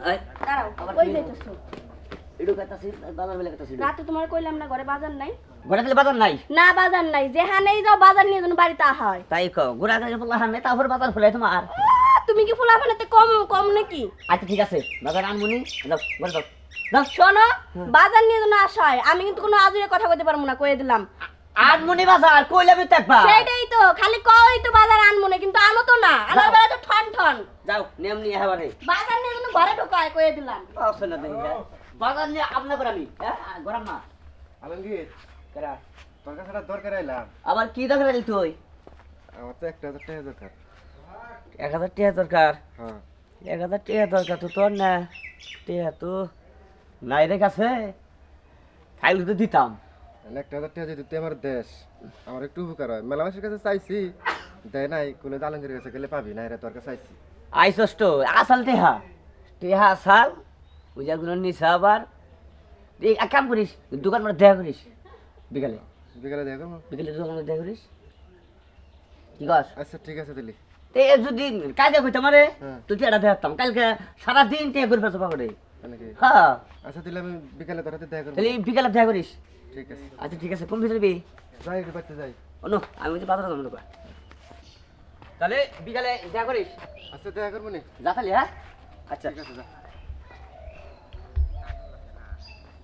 দাঁড়াও, কই যাইতেছো? এডু কইতাছি বাজার বেলা কইতাছি রাতে তোমার কইলাম না ঘরে বাজার নাই? ঘরে গেলে বাজার নাই না বাজার নাই, যেখানেই যাও বাজার নিয়ে যেন বাড়িতে হয়। তাই কও ঘোরা গেলে বললা হামে তারপর বাজার ফুলাই তোমার তুমি কি ফুলা ফেলাতে কম কম নাকি? আচ্ছা ঠিক আছে বাজার আনমুনি যাও ঘরে যাও যাও শোনো, বাজার নিয়ে যেন আসা হয়, আমি কিন্তু কোনো আজুরে কথা কইতে পারবো না, কয়ে দিলাম। আনমুনি বাজার কইলে আমি দেখবা সেটাই তো, খালি কই তো বাজার আনবো না, কিন্তু আনো তো না, আনার বেলা তো ঠন ঠন। যাও নিয়ম নিয়ে হাবারে বাজার নিয়ে যেন ঘরে ঢোকায়, কয়ে দিলাম। পাওছ না দেই বাজার নিয়ে আপনা করে আমি হ্যাঁ গরম না আলমগীর করা তোর কাছে একটা দরকার এলাম। আবার কি দরকার আছে তুই আমার তো 1,000 টাকা দরকার। 1000 টাকা দরকার হ্যাঁ 1000 টাকা দরকার তো তোর না টাকা তো নাই রে কাছে খাইলে তো দিতাম 1,000 টাকা যদি তুই আমার দেশ আমার একটু উপকার হয়। মেলা মাসের কাছে চাইছি দেয় নাই, কোনো আলমগীর কাছে গেলে পাবি না, এরা তোর কাছে চাইছি। আইসস তো আসল টেহা টেহা আসাল বুঝাগুলো নিস আবার এক কাম করিস দোকান মানে দেখা করিস বিকালে বিকালে দেখা করবো। বিকালে দোকান দেখা করিস কি কস আচ্ছা ঠিক আছে দিলি। তে যদি কাজে হইতে মারে হ্যাঁ। তুই টেটা দেখাতাম কালকে সারাদিন টেয়া করে ফেলতে পারে নাকি? হ্যাঁ আচ্ছা দিলে আমি বিকালে তোর হাতে দেখা করবো। তাহলে বিকালে দেখা করিস ঠিক আছে আচ্ছা ঠিক আছে কোন ভিতরে বি যাই একটু বাড়তে যাই। অনু আমি তো বাজারে যাবো না তাহলে বিকালে দেখা করিস আচ্ছা দেখা করবো নি। যা তাহলে হ্যাঁ আচ্ছা ঠিক আছে যা।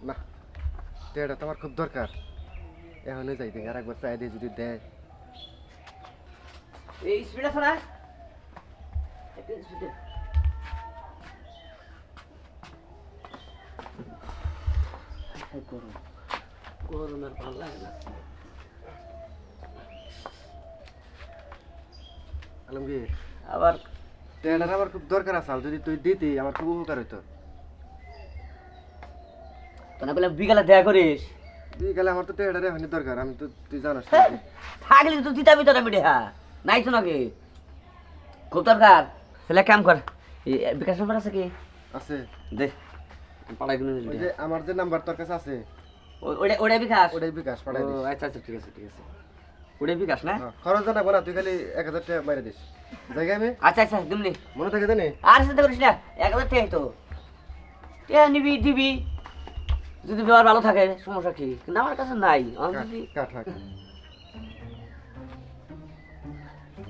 না টেয়াটা তোমার খুব দরকার, এখনই যাই দেখি আর একবার চাই দিয়ে যদি দেয়। এই স্পিড আছে না একটু স্পিডে গরম গরম আর ভালো লাগে না আলমগীর আবার টেয়াটার আমার খুব দরকার আছে, যদি তুই দিতি আমার খুব উপকার হইতো। তো না বলে বিকালে দেখা করিস বিকালে আমার তো টেয়াটার এখনই দরকার, আমি তো তুই জানাস। থাকলে তো দিতাবি তোরা মিঠে হ্যাঁ নাই তো নাকি খুব দরকার তাহলে কাম কর বিকাশ নাম্বার আছে কি আছে দে পাড়াই কিনে ওই যে আমার যে নাম্বার তোর কাছে আছে ওটা ওটা বিকাশ ওটাই বিকাশ পাঠাই ও, দিস। আচ্ছা আচ্ছা ঠিক আছে ঠিক আছে ওটা বিকাশ না হ্যাঁ, খরচ জানাবো না, তুই খালি 1,000 টাকা মাইরে দিস। জায়গায় আমি আচ্ছা আচ্ছা দিমনি মনে থাকে জানি। আর চিন্তা করিস না 1000 টাকাই তো টাকা নিবি দিবি যদি ব্যবহার ভালো থাকে সমস্যা কি কিন্তু আমার কাছে নাই আমার যদি কাঠ রাখ।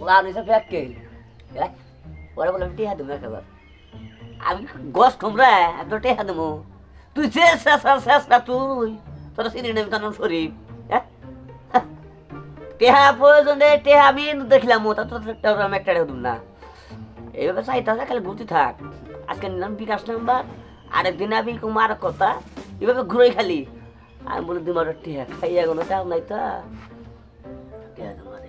লাভ নিছে ব্যাগকে ওরা বলে টিহা দেবো 1000 আমি গছ তোমরা এত টিহা দেবো তুই শেষ শেষ না তুই তোরা চিনি নেবি কারণ শরীফ হ্যাঁ টেহা প্রয়োজন রে টেহা আমি দেখলাম তা তোর আমি একটা দেব না এইভাবে চাইতে হবে খালি ঘুরতে থাক আজকে নিলাম বিকাশ নাম্বার আরেকদিন আমি কুমার কথা এভাবে ঘুরে খালি আমি বলে তোমার টেহা খাইয়া কোনো চাও নাই তা টেহা তোমার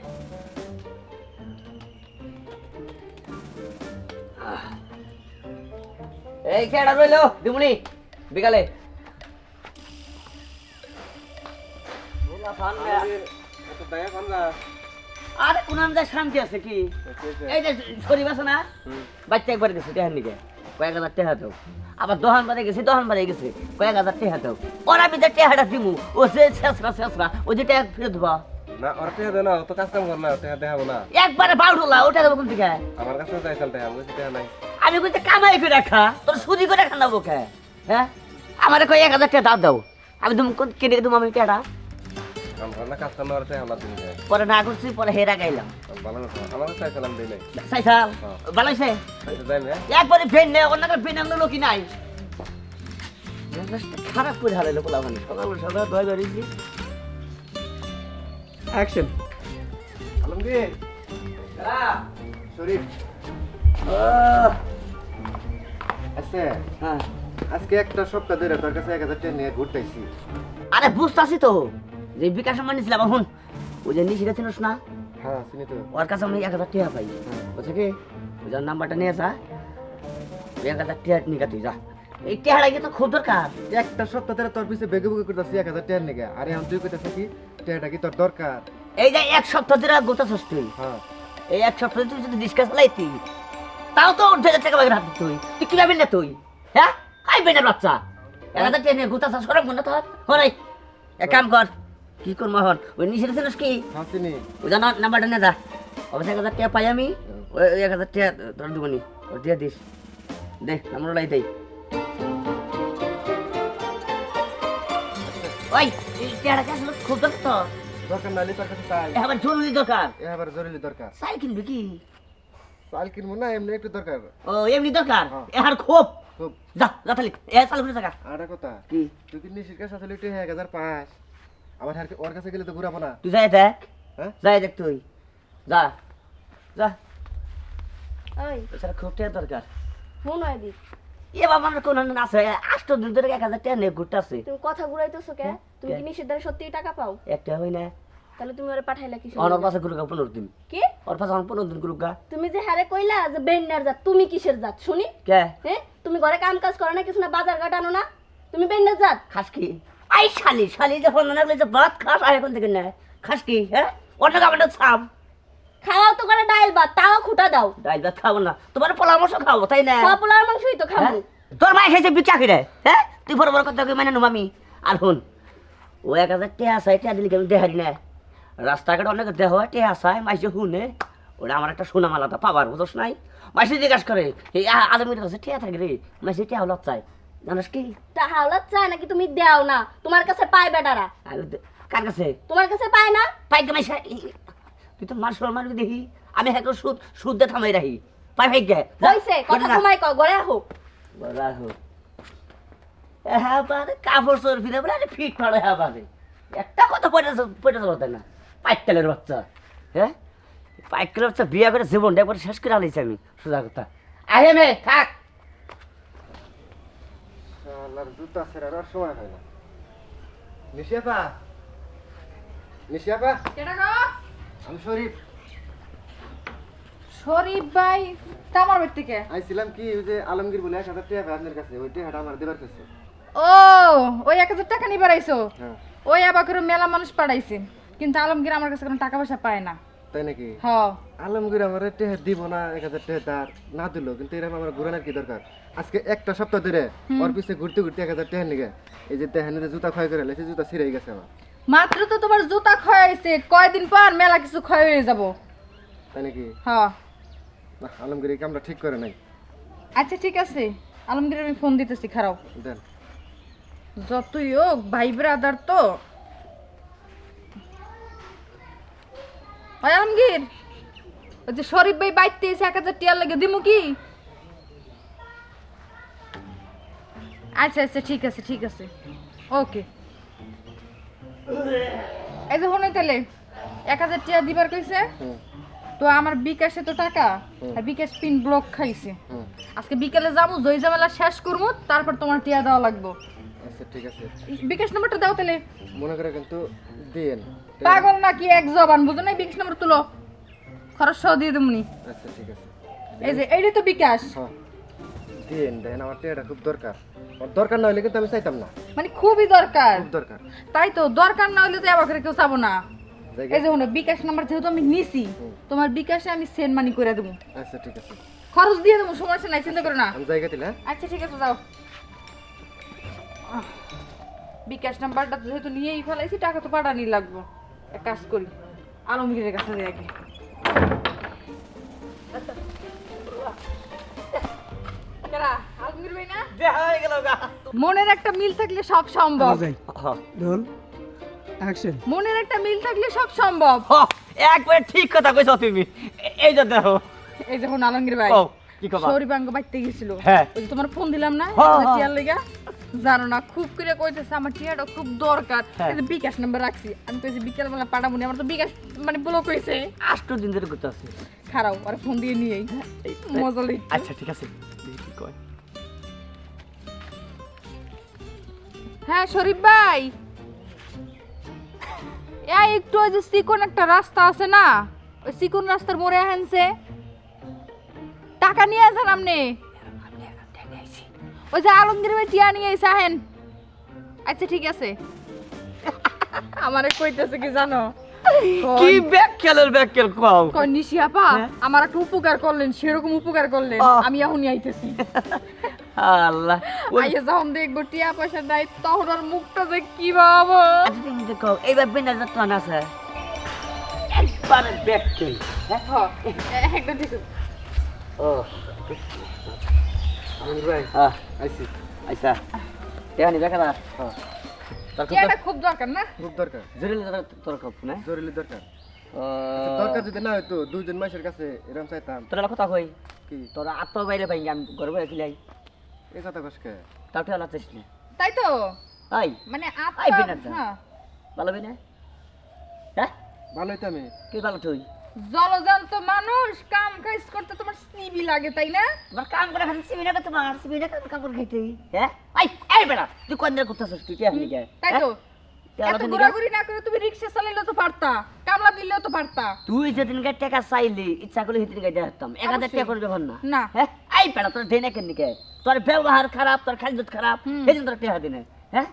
এই কেডা রইলো দিমুনি বিকালে বলা ফান আরে কোন আমজা শান্তি আছে কি এই যে শরীফ আছে না বাচ্চা একবার গেছে টেহার নিকে কয়েক হাজার টেহা দাও আবার দোহান বাড়ে গেছে কয়েক হাজার টেহা দাও ওরা বিদে টেহাটা দিমু ও যে শেষরা ও যে টেহা ফিরে দেবা না ওর টাকা দে না, ও তো কাজ কাম কর না, টাকা দেখাবো না। একবারে বাউডলা ওটা দেবো কোন দিকে আমার কাছে চাইছাল টাকা, আমার কাছে টাকা নাই। আমি কইতে কামাই করে রাখা তোর সুদি করে খানা বোকে হ্যাঁ আমারে কই 1000 টাকা দাও আমি তুমি কিনে তুমি আমি টেটা আমরা না কাজ কাম করতে আমরা দিন যায়। পরে না করছি পরে হেরা গাইলাম ভালো কথা, আমার কাছে চাইছালাম দেই নাই। সাইসাল ভালো হইছে আচ্ছা যাই না। একবারে ফেন নে অন্য ফেন আনলো লোকি নাই মেজাজটা খারাপ করে হারাইলো পোলা মানে সকাল দয় বেরিয়েছি অ্যাকশন আলমগীর শরীফ আছে হ্যাঁ আজকে একটা সপ্তাহ ধরে তোর কাছে 1,000 টাকা নিয়ে ঘুরতেছি। আরে বুঝতাছি তো যে বিকাশ আমার নিয়েছিলাম এখন ওই যে নিশিটা চিনিস না হ্যাঁ চিনি তো। ওর কাছে আমি 1000 টাকা পাই বুঝছে কি ওই যার নাম্বারটা নিয়ে যা 1000 টাকা নিয়ে তুই যা এই টাকাটা কি তো খুব দরকার একটা সপ্তাহ ধরে তোর পিছে বেগে বেগে করতেছি 1,000 টাকা নিয়ে, আরে এখন তুই কইতেছিস কি টাকাটা কি তোর দরকার? এই যে এক সপ্তাহ ধরে গোতাছস তুই হ্যাঁ এই এক সপ্তাহ তুই যদি ডিসকাস চালাইতি তাও তো 1,000 টাকা বাগের হাতে তুই তুই কি ভাবলি না তুই হ্যাঁ খাইবে না বাচ্চা 1000 টাকা নিয়ে গোতাছস সরব না তোর হরাই এক কাম কর কি কর মোহন ওই নিশিটা চিনিস কি হ্যাঁ চিনি। ওই জানা নাম্বারটা নিয়ে যা অবশ্যই 1000 টাকা পাই আমি ওই 1000 টাকা তোর দুবনি ওর দিয়ে দিস দে নাম্বার লাই দেই ওই এই টেহাটা কি আসলে খুব দরকার তো দরকার নাইলে তোর কাছে চাই এবার জরুরি দরকার এবার জরুরি দরকার চাল কিনবি কি চাল কিনবো না এমনি একটু দরকার ও এমনি দরকার হ্যাঁ। এহার খুব খুব যা যা তাহলে এ চাল করে থাকা আর একটা কথা কি তুই কি নিশির কাছে আসলে একটু 1000 পাস আবার ওর কাছে গেলে তো ঘুরাবো না তুই যাই দেখ হ্যাঁ যাই দেখ তুই যা যা ওই এছাড়া খুব টেহার দরকার ফোন হয় দি এ বাবা আমার কোন আছে 8 দিন ধরে 1000 টাকা নিয়ে ঘুরতেছে তুমি কথা ঘুরাইতেছো কে তুমি কি নিষেধ দ্বারা সত্যিই টাকা পাও একটা হই না তাহলে তুমি ওরে পাঠাইলা কি অনর পাশে গুরুগা 15 দিন কি ওর পাশে 15 দিন গুরুগা তুমি যে হারে কইলা যে বেন্নার জাত তুমি কিসের জাত শুনি কে হ্যাঁ তুমি ঘরে কাম কাজ করো না কিছু না বাজার ঘাট আনো না তুমি বেন্নার জাত খাস কি আই শালি শালি যখন না লাগলে যে ভাত খাস আর এখন থেকে না খাস কি হ্যাঁ অন্য কামটা ছাপ খাওয়াও তো করে ডাইল ভাত তাও খুঁটা দাও ডাইল ভাত খাবো না তোমার পরামর্শ খাবো তাই না খাওয়া পোলার মাংসই তো খাবো হ্যাঁ? তোর মাই খাইছে বিচা খিরে হ্যাঁ তুই বড় বড় কথা মানে নুম আমি আর হুন ও 1000 টাকা আছে টাকা দিলি কেমন দেহারি না রাস্তাঘাট অনেক দেহ টাকা আছে মাইসে হুনে ওটা আমার একটা সোনামালাটা পাবার বুঝছ নাই মাইসে জিজ্ঞাসা করে এই আলমির কাছে টাকা থাকে রে মাইসে টাকা হলো চাই জানিস কি তা হাওলাত চায় নাকি তুমি দেও না তোমার কাছে পায় বেটারা কার কাছে তোমার কাছে পায় না পাইকে মাইসা তুই তো মার মারবি দেখি আমি হ্যাঁ সুদ সুদ দিয়ে থামাই রাখি পাই ভাইকে কইছে কথা তোমায় কও ঘরে আহো হ্যাঁ পারে কাপড় চোর ফিরে বলে আরে ফিট ফাড়ে হ্যাঁ পারে একটা কথা পয়টা চলতে না পাইকালের বাচ্চা হ্যাঁ পাইকালের বাচ্চা বিয়ে করে জীবনটা একবার শেষ করে আলাইছি আমি সোজা কথা আহে মে থাক শালার জুতা ছেড়ার আর সময় হয় না নিশিয়াপা নিশিয়াপা কেডা গো? আমি শরীফ শরীফ ভাই তামার বাড়ি থেকে। আইছিলাম কি ওই যে আলমগীর বলে 1000 টাকা আপনার কাছে ওই টাকাটা আমার দেবার কাছে ও ওই 1000 টাকা নিবার আইছো? হ্যাঁ ওই আবার করে মেলা মানুষ পাঠাইছে, কিন্তু আলমগীর আমার কাছে কোনো টাকা পয়সা পায় না। তাই নাকি হ আলমগীর আমার টাকা দিব না 1000 টাকা তার না দিল কিন্তু এরকম আমার ঘুরানোর কি দরকার আজকে একটা সপ্তাহ ধরে ওর পিছে ঘুরতে ঘুরতে 1000 টাকা নিগে এই যে তেহানিতে জুতা ক্ষয় করে লেছে জুতা ছিঁড়ে গেছে আমার মাত্র তো তোমার জুতা ক্ষয় হয়েছে, কয়দিন পর মেলা কিছু ক্ষয় হয়ে যাব। তাই নাকি হ না আলমগীর এই কামটা ঠিক করে নাই আচ্ছা ঠিক আছে, আলমগীর আমি ফোন দিতেছি, খারাপ দেন যতই হোক ভাই ব্রাদার তো। ওই আলমগীর, ওই যে শরীফ ভাই বাইতে এসে 1000 টাকা লাগে দিমু কি? আচ্ছা আচ্ছা ঠিক আছে ঠিক আছে, ওকে। এই যে হনে তাহলে 1000 টাকা দিবার কইছে, হুম তো আমার বিকাশে তো টাকা আর বিকাশ পিন ব্লক খাইছে। হুম আজকে বিকেলে যাবো, জয় ঝামেলা শেষ করবো, তারপর তোমার টিয়া দেওয়া লাগবো। আচ্ছা ঠিক আছে বিকাশ নাম্বারটা দাও তাহলে। মনে করে কিন্তু দেন পাগল নাকি এক জবান বুঝো না? বিকাশ নাম্বার তুলো, খরচ সহ দিয়ে দেবনি। আচ্ছা ঠিক আছে এই যে এইটাই তো বিকাশ, হ্যাঁ দেন দেন আমার টাকাটা খুব দরকার আর দরকার না হলে কিন্তু আমি চাইতাম না মানে খুবই দরকার। খুব দরকার তাই তো, দরকার না হলে তো আবার করে কেউ চাবো না। জায়গা এই যে হলো বিকাশ নাম্বার যেহেতু আমি নিছি, তোমার বিকাশে আমি সেন্ড মানি করে দেবো, আচ্ছা ঠিক আছে খরচ দিয়ে দেবো, সমস্যা নাই, চিন্তা করো না। আমি জায়গা দিলে আচ্ছা ঠিক আছে যাও। বিকাশ নাম্বারটা যেহেতু নিয়েই ফেলাইছি, টাকা তো পাঠানি লাগবো। এক কাজ করি, আলমগীরের কাছে যাই আগে। কেডা? আলমগীর ভাই না? দেখা হয়ে গেল গা মনের একটা মিল থাকলে সব সম্ভব। Roll action. মনের একটা মিল থাকলে সব সম্ভব। একবার ঠিক কথা কইছো তুমি এই যে দেখো এই যখন আলমগীর ভাই ও কি কবা শরীফাঙ্গ বাইতে গেছিল, হ্যাঁ। ওই যে তোমার ফোন দিলাম না হ্যাঁ, হ্যাঁ। টিয়ার লেগা, জানো না খুব করে কইতেছে আমার টিয়াটা খুব দরকার। হ্যাঁ। এই যে বিকাশ নাম্বার রাখছি, আমি কইছি বিকেল বেলা পাঠাবো না, আমার তো বিকাশ মানে ব্লক হইছে। 8 দিন ধরে করতে আছে খারাপ আর ফোন দিয়ে নিয়েই মজা লাগছে। আচ্ছা ঠিক আছে দেখি কি কয় হ্যাঁ শরীফ ভাই, এই একটু ওই যে চিকন একটা রাস্তা আছে না, ওই চিকন রাস্তার মোড়ে আনছে, টাকা নিয়ে আসেন আপনি। ওই যে আলমগীর ভাই টিয়া নিয়ে এসে আহেন। আচ্ছা ঠিক আছে। আমারে কইতেছে কি জানো, কি ব্যাক খেল কও কই নিশি আপা হ্যাঁ? আমার একটা উপকার করলেন, সেরকম উপকার করলেন, আহ। আমি এখনই আইতেছি। আল্লাহ ওই আইয়া যখন দেখবো টিয়া পয়সা নাই, তখন আর মুখটা যে কি ভাবো। আচ্ছা তুমি দেখো এইবার বিনা যত আছে একবারে ব্যাক খেল হ্যাঁ একদম ঠিক আছে। ও আলমগীর ভাই হ্যাঁ আইছি আচ্ছা দেখা নি দেখা না হ্যাঁ তোর খুব টিয়াটা খুব দরকার না? খুব দরকার, জরুরি তোর খুব না জরুরি দরকার। দরকার যদি না হইতো দুইজন মাসের কাছে এরকম চাইতাম তোর কথা কই কি তোর আত্ম বাইরে পাই আমি ঘরে বসে খিলাই এই কথা কসকে তাও টিয়া লাগছিস না তাই তো আই মানে আই বিনাটা। হ্যাঁ ভালো বি না হ্যাঁ ভালো হইতো আমি কি ভালো তুই জলজন্ত মানুষ কাম কাজ করতে তোমার স্নিবি লাগে তাই না? তোমার কাম করে খাচ্ছি সিমিনা করতে মার সিমিনা কাপড় খাইতে হ্যাঁ আই আই বেড়া তুই কোন দিন করতেছিস তুই টিয়া নিকে তাই তো এত ঘোরাঘুরি না করে তুমি রিক্সা চালাইলেও তো পারতা, কামলা দিলেও তো পারতা। তুই যেদিন টাকা চাইলি ইচ্ছা করলে সেদিন গাইতে হারতাম 1000 টাকা করে যখন না না। হ্যাঁ আই বেড়া তোর দেনে কেন নিকে তোর ব্যবহার খারাপ তোর খাদ্য খারাপ সেদিন তোর টাকা দিনে হ্যাঁ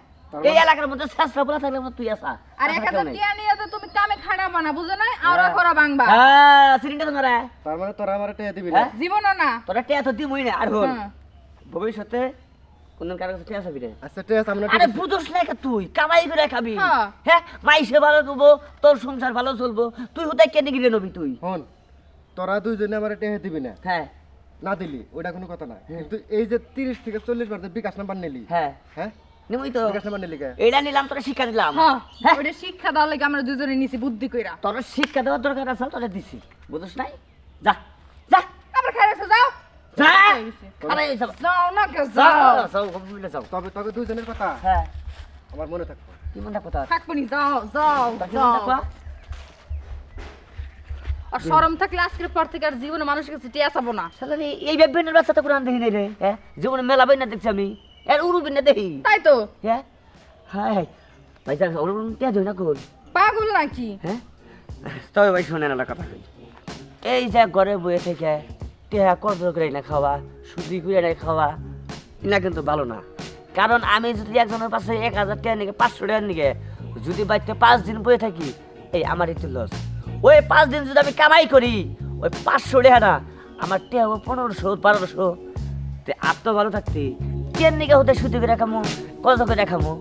এই এলাকার মধ্যে শাস্ত্র বলা থাকলে তুই আসা আর 1000 টাকা নিয়ে তো তুমি কামে খাড়াবা না, বুঝো না? আওরা করা ভাঙবা হ্যাঁ সিরিন্ডা তোমরা তার মানে তোরা আমার টেহা দিবি না হ্যাঁ জীবনও না। তোরা টাকা তো দিমই না আর হল হ্যাঁ। ভবিষ্যতে কোন কারো কাছে টাকা চাবি না আচ্ছা টেহা সামনে আরে বুঝোস না কে তুই কামাই করে খাবি হ্যাঁ। হ্যাঁ মাইসে ভালো দেবো তোর সংসার ভালো চলবো তুই হুদাই কেন গিরে নবি তুই হন তোরা দুইজনে আমার টেহা দিবি না, হ্যাঁ না দিলি ওটা কোনো কথা না, কিন্তু এই যে 30 থেকে 40 বার যে বিকাশ নাম্বার নিলি হ্যাঁ হ্যাঁ নিমই তো বিকাশ নাম্বার নিলি কে এইটা নিলাম তোরা শিক্ষা দিলাম হ্যাঁ হ্যাঁ ওটা শিক্ষা দেওয়ার লাগে আমরা দুজনে নিছি বুদ্ধি কইরা। তোর শিক্ষা দেওয়ার দরকার আছে তোরা দিছি বুঝছ নাই যা যা আবার খাইরাছো যাও যা হয়ে গেছে। আরে যাও যাও না কে যাও যাও। যাও কবুলে যাও তবে তবে দুইজনের কথা হ্যাঁ আমার মনে থাকবে। কি মনে কথা থাকবনি যাও যাও তোর কি যাও। মনে থাকবা? আর শরম থাকলে আজকের পর থেকে আর জীবনে মানুষের কাছে টিয়া চাবো না। শালা রে, এই বেবেনের বাচ্চা তো কোরআন দেখি নাই রে হ্যাঁ জীবনে মেলা বই না দেখছি আমি এর উরুবি না দেখি তাই তো হ্যাঁ হাই ভাই স্যার উরুবি কে ধই না কোন পাগল নাকি? হ্যাঁ তবে ভাই শোনেন না কথা কই এই যে ঘরে বসে থেকে টেহা কত করে না খাওয়া সুদি করে না খাওয়া না কিন্তু ভালো না কারণ আমি যদি একজনের পাশে 1000 টাকা নিকে 500 টাকা নিকে যদি বাড়িতে 5 দিন বসে থাকি এই আমার একটু লস ওই 5 দিন যদি আমি কামাই করি ওই 500 টাকা না আমার টেহা 1500 1200 তে আত্ম ভালো থাকতে কেন নিকে হতে সুদি করে খামো কত করে খামো